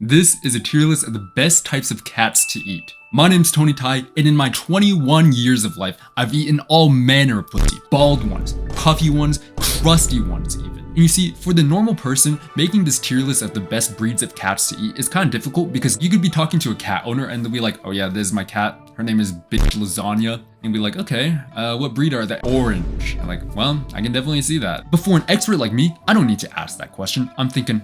This is a tier list of the best types of cats to eat. My name's Tony Ty, and in my 21 years of life, I've eaten all manner of pussy. Bald ones, puffy ones, crusty ones even. And you see, for the normal person, making this tier list of the best breeds of cats to eat is kind of difficult because you could be talking to a cat owner and they'll be like, oh yeah, this is my cat. Her name is Bitch Lasagna. And be like, okay, what breed are they? Orange. I'm like, well, I can definitely see that. But for an expert like me, I don't need to ask that question. I'm thinking,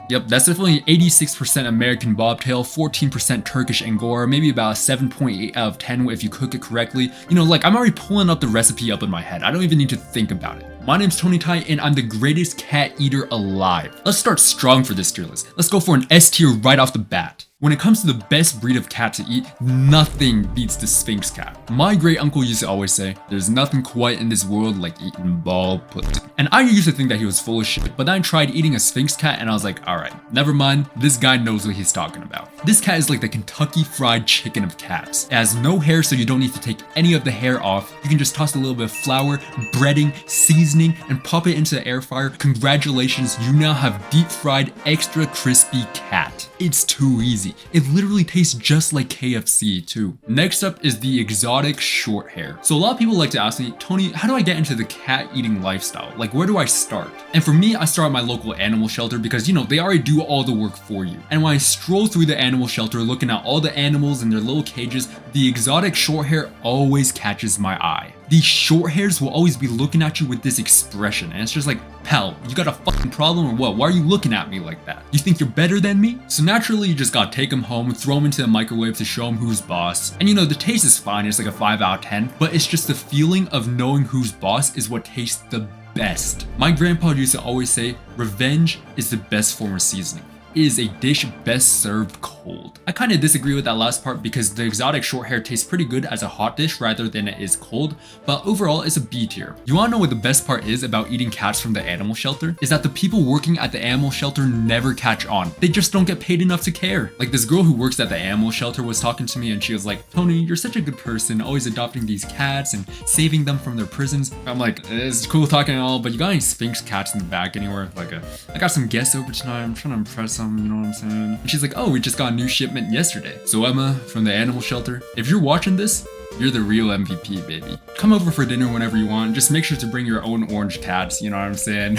yep, that's definitely 86% American bobtail, 14% Turkish Angora, maybe about a 7.8 out of 10 if you cook it correctly. You know, like I'm already pulling up the recipe up in my head. I don't even need to think about it. My name's Tony Ty, and I'm the greatest cat eater alive. Let's start strong for this tier list. Let's go for an S tier right off the bat. When it comes to the best breed of cat to eat, nothing beats the Sphinx cat. My great uncle used to always say, there's nothing quite in this world like eating bald pussy. And I used to think that he was full of shit, but then I tried eating a Sphinx cat and I was like, alright, never mind, this guy knows what he's talking about. This cat is like the Kentucky Fried Chicken of cats. It has no hair, so you don't need to take any of the hair off. You can just toss a little bit of flour, breading, seasoning, and pop it into the air fryer. Congratulations, you now have deep fried, extra crispy cat. It's too easy. It literally tastes just like KFC too. Next up is the exotic short hair. So a lot of people like to ask me, Tony, how do I get into the cat eating lifestyle? Like, where do I start? And for me, I start at my local animal shelter because, you know, they already do all the work for you. And when I stroll through the animal shelter looking at all the animals in their little cages, the exotic short hair always catches my eye. These short hairs will always be looking at you with this expression, and it's just like, pal, you got a fucking problem or what? Why are you looking at me like that? You think you're better than me? So naturally, you just gotta take them home, throw them into the microwave to show them who's boss. And you know, the taste is fine, it's like a 5 out of 10, but it's just the feeling of knowing who's boss is what tastes the best. My grandpa used to always say, revenge is the best form of seasoning. It is a dish best served cold. I kind of disagree with that last part because the exotic short hair tastes pretty good as a hot dish rather than it is cold, but overall it's a B tier. You wanna know what the best part is about eating cats from the animal shelter? Is that the people working at the animal shelter never catch on. They just don't get paid enough to care. Like this girl who works at the animal shelter was talking to me and she was like, Tony, you're such a good person, always adopting these cats and saving them from their prisons. I'm like, it's cool talking and all, but you got any Sphinx cats in the back anywhere? Like, I got some guests over tonight, I'm trying to impress them. You know what I'm saying? And she's like, oh, we just got a new shipment yesterday. So Emma from the animal shelter, if you're watching this, you're the real MVP, baby. Come over for dinner whenever you want. Just make sure to bring your own orange cats. You know what I'm saying?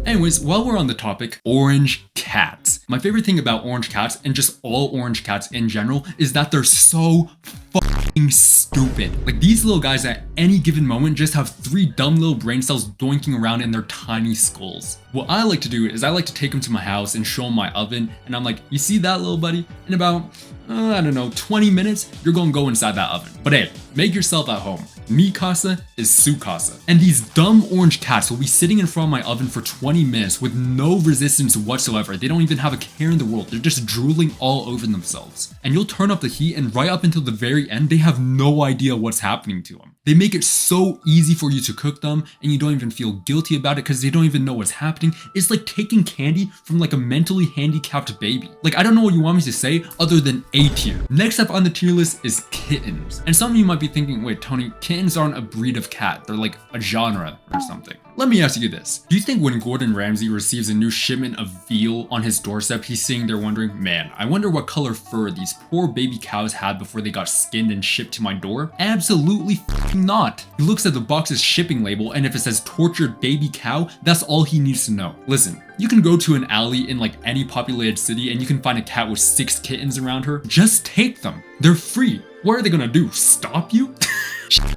Anyways, while we're on the topic, orange cats. My favorite thing about orange cats, and just all orange cats in general, is that they're so fucking stupid. Like these little guys at any given moment just have 3 dumb little brain cells doinking around in their tiny skulls. What I like to do is I like to take them to my house and show them my oven, and I'm like, you see that little buddy? In about, I don't know, 20 minutes, you're gonna go inside that oven. But hey, make yourself at home. Mi casa is su casa. And these dumb orange cats will be sitting in front of my oven for 20 minutes with no resistance whatsoever. They don't even have a care in the world. They're just drooling all over themselves. And you'll turn up the heat and right up until the very end, they have no idea what's happening to them. They make it so easy for you to cook them and you don't even feel guilty about it because they don't even know what's happening. It's like taking candy from like a mentally handicapped baby. Like, I don't know what you want me to say other than A tier. Next up on the tier list is kittens. And some of you might be thinking, wait, Tony, kittens aren't a breed of cat. They're like a genre or something. Let me ask you this. Do you think when Gordon Ramsay receives a new shipment of veal on his doorstep, he's sitting there wondering, man, I wonder what color fur these poor baby cows had before they got skinned and shipped to my door? Absolutely fucking not. He looks at the box's shipping label and if it says tortured baby cow, that's all he needs to know. Listen, you can go to an alley in like any populated city and you can find a cat with 6 kittens around her. Just take them. They're free. What are they gonna do? Stop you?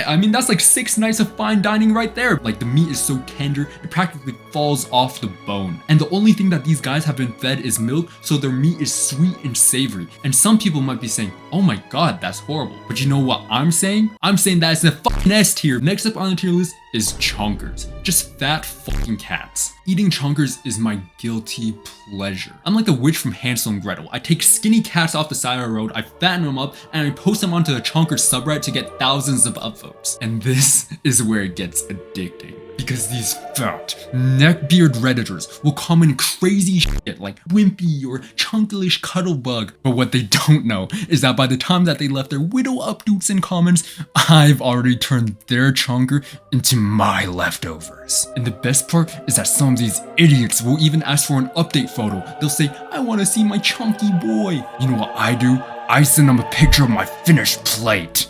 I mean, that's like 6 nights of fine dining right there. Like the meat is so tender, it practically falls off the bone. And the only thing that these guys have been fed is milk, so their meat is sweet and savory. And some people might be saying, oh my god, that's horrible. But you know what I'm saying? I'm saying that it's the fucking S tier. Next up on the tier list is chonkers. Just fat fucking cats. Eating chonkers is my guilty pleasure. I'm like the witch from Hansel and Gretel. I take skinny cats off the side of the road, I fatten them up, and I post them onto the chonkers subreddit to get thousands of upvotes. And this is where it gets addicting. Because these fat, neckbeard redditors will comment crazy shit like wimpy or chunklish cuddlebug. But what they don't know is that by the time that they left their widow updates in comments, I've already turned their chunker into my leftovers. And the best part is that some of these idiots will even ask for an update photo. They'll say, I want to see my chunky boy. You know what I do? I send them a picture of my finished plate.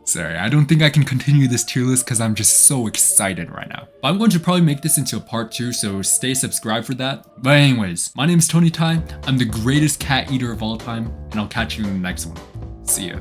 Sorry, I don't think I can continue this tier list because I'm just so excited right now. But I'm going to probably make this into a part 2, so stay subscribed for that. But anyways, my name is Tony Tai. I'm the greatest cat eater of all time, and I'll catch you in the next one. See ya.